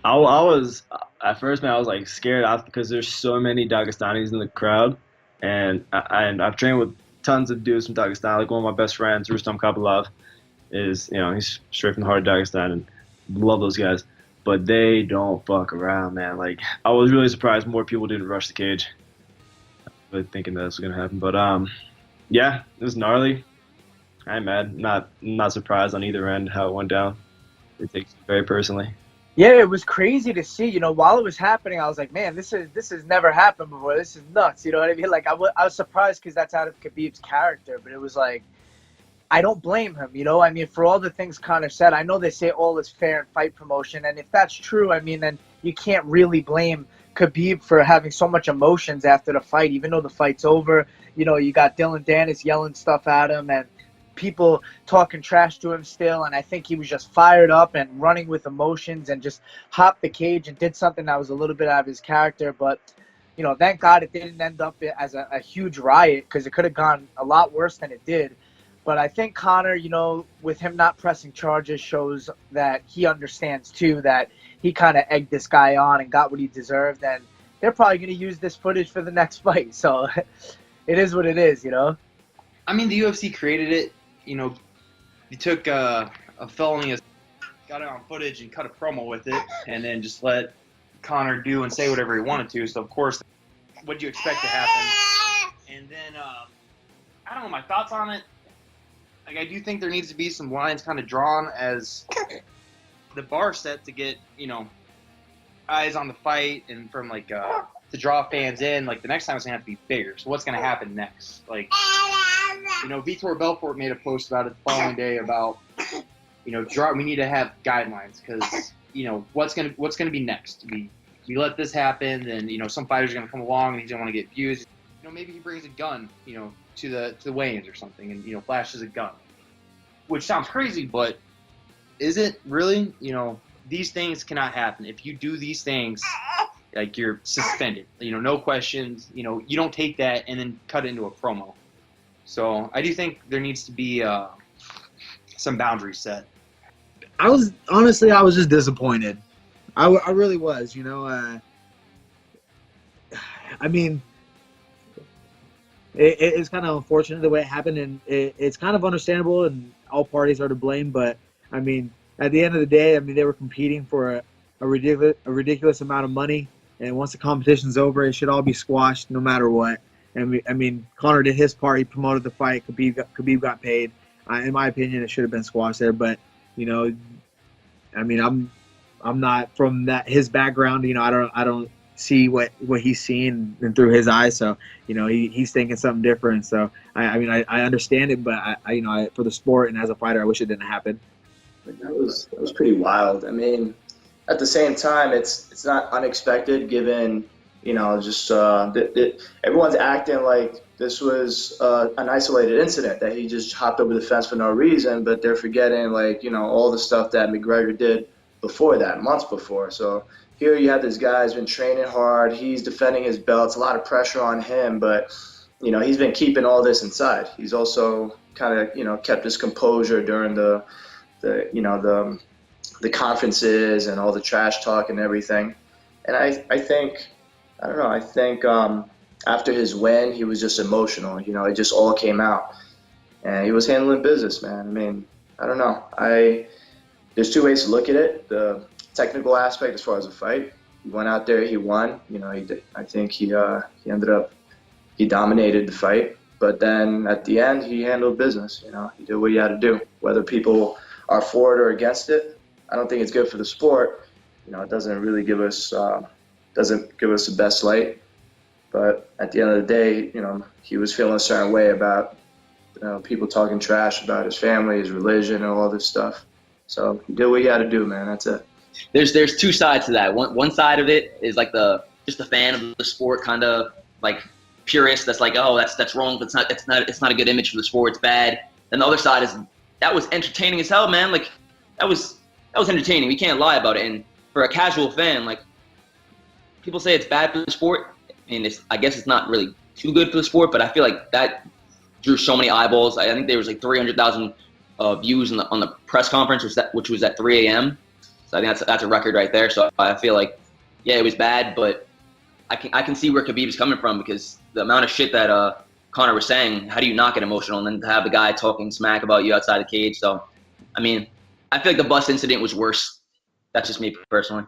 I was at first, man. I was like scared off because there's so many Dagestanis in the crowd, and I've trained with tons of dudes from Dagestan. Like one of my best friends, Rustam Kapilov, is he's straight from the heart of Dagestan, and love those guys. But they don't fuck around, man. Like I was really surprised more people didn't rush the cage. Really thinking that this was gonna happen, but yeah, it was gnarly. I'm mad. Not surprised on either end how it went down. It takes it very personally. Yeah, it was crazy to see. While it was happening, I was like, man, this has never happened before. This is nuts. You know what I mean? Like, I was surprised because that's out of Khabib's character, but it was like, I don't blame him. I mean, for all the things Connor said, I know they say all is fair in fight promotion, and if that's true, I mean, then you can't really blame Khabib for having so much emotions after the fight, even though the fight's over. You got Dillon Danis yelling stuff at him, and people talking trash to him still, and I think he was just fired up and running with emotions and just hopped the cage and did something that was a little bit out of his character. But thank God it didn't end up as a huge riot, because it could have gone a lot worse than it did. But I think Connor, with him not pressing charges, shows that he understands too that he kind of egged this guy on and got what he deserved, and they're probably going to use this footage for the next fight. So it is what it is. I mean, the UFC created it. You took a felony, got it on footage, and cut a promo with it, and then just let Connor do and say whatever he wanted to. So, of course, what do you expect to happen? And then, I don't know, my thoughts on it. Like, I do think there needs to be some lines kind of drawn as the bar set to get, eyes on the fight and from, like, to draw fans in. Like, the next time it's going to have to be bigger. So what's going to happen next? Like, Vitor Belfort made a post about it the following day about, we need to have guidelines because, what's gonna be next? We let this happen, then, some fighters are going to come along and he's going to want to get views. Maybe he brings a gun, to the weigh-ins or something and, flashes a gun. Which sounds crazy, but is it really? These things cannot happen. If you do these things, like, you're suspended. No questions. You don't take that and then cut it into a promo. So I do think there needs to be some boundaries set. I was just disappointed. I really was. I mean, it's kind of unfortunate the way it happened, and it's kind of understandable, and all parties are to blame. But I mean, at the end of the day, I mean, they were competing for a ridiculous amount of money, and once the competition's over, it should all be squashed no matter what. And I mean, Connor did his part. He promoted the fight. Khabib got paid. In my opinion, it should have been squashed there. But I mean, I'm not from his background. I don't see what he's seeing and through his eyes. So he's thinking something different. So I mean, I understand it, but I for the sport and as a fighter, I wish it didn't happen. That was pretty wild. I mean, at the same time, it's not unexpected given just everyone's acting like this was an isolated incident, that he just hopped over the fence for no reason, but they're forgetting all the stuff that McGregor did before that, months before. So here you have this guy who's been training hard, he's defending his belts, a lot of pressure on him, but he's been keeping all this inside. He's also kind of kept his composure during the conferences and all the trash talk and everything. And I think after his win, he was just emotional. It just all came out. And he was handling business, man. I mean, I don't know. There's two ways to look at it. The technical aspect as far as the fight. He went out there, he won. I think he dominated the fight. But then at the end, he handled business. He did what he had to do. Whether people are for it or against it, I don't think it's good for the sport. It doesn't really give us the best light. But at the end of the day, he was feeling a certain way about people talking trash about his family, his religion, and all this stuff. So he did what he had to do, man. That's it. There's two sides to that. One side of it is like just the fan of the sport, kind of like purist. That's like, oh, that's wrong. It's not a good image for the sport. It's bad. And the other side is that was entertaining as hell, man. Like that was entertaining. We can't lie about it. And for a casual fan, like people say it's bad for the sport. I mean, I guess it's not really too good for the sport, but I feel like that drew so many eyeballs. I think there was like 300,000 views on the press conference, which was at 3 a.m. So I think that's a record right there. So I feel like, yeah, it was bad, but I can see where Khabib's coming from, because the amount of shit that Conor was saying, how do you not get emotional? And then to have the guy talking smack about you outside the cage. So, I mean, I feel like the bus incident was worse. That's just me personally.